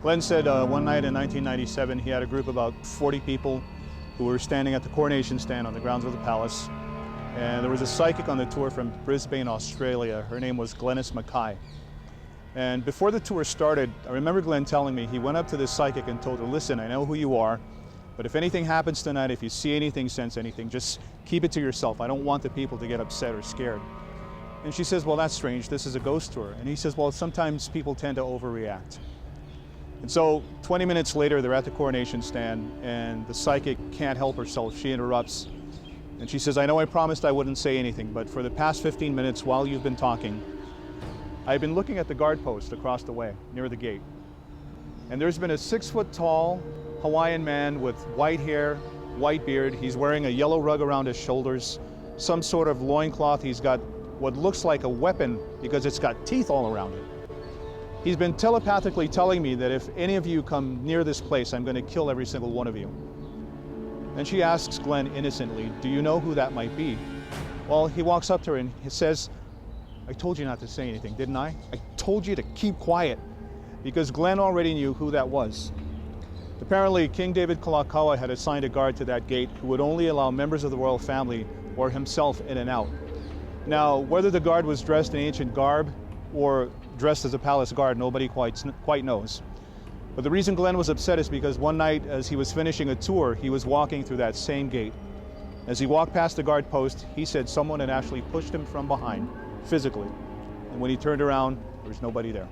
Glen said one night in 1997 he had a group of about 40 people who were standing at the coronation stand on the grounds of the palace. And there was a psychic on the tour from Brisbane, Australia. Her name was Glennis Mackay. And before the tour started, I remember Glen telling me he went up to this psychic and told her, listen, I know who you are, but if anything happens tonight, if you see anything, sense anything, just keep it to yourself. I don't want the people to get upset or scared. And she says, well, that's strange. This is a ghost tour. And he says, well, sometimes people tend to overreact. And so 20 minutes later, they're at the coronation stand, and the psychic can't help herself. She interrupts, and she says, I know I promised I wouldn't say anything, but for the past 15 minutes while you've been talking, I've been looking at the guard post across the way, near the gate. And there's been a 6-foot-tall Hawaiian man with white hair, white beard. He's wearing a yellow rug around his shoulders, some sort of loincloth. He's got what looks like a weapon because it's got teeth all around it. He's been telepathically telling me that if any of you come near this place, I'm going to kill every single one of you. And she asks Glen innocently, do you know who that might be? Well, he walks up to her and he says, I told you not to say anything, didn't I? I told you to keep quiet, because Glen already knew who that was. Apparently, King David Kalakaua had assigned a guard to that gate who would only allow members of the royal family or himself in and out. Now, whether the guard was dressed in ancient garb or dressed as a palace guard, nobody quite knows. But the reason Glen was upset is because one night as he was finishing a tour, he was walking through that same gate. As he walked past the guard post, he said someone had actually pushed him from behind, physically. And when he turned around, there was nobody there.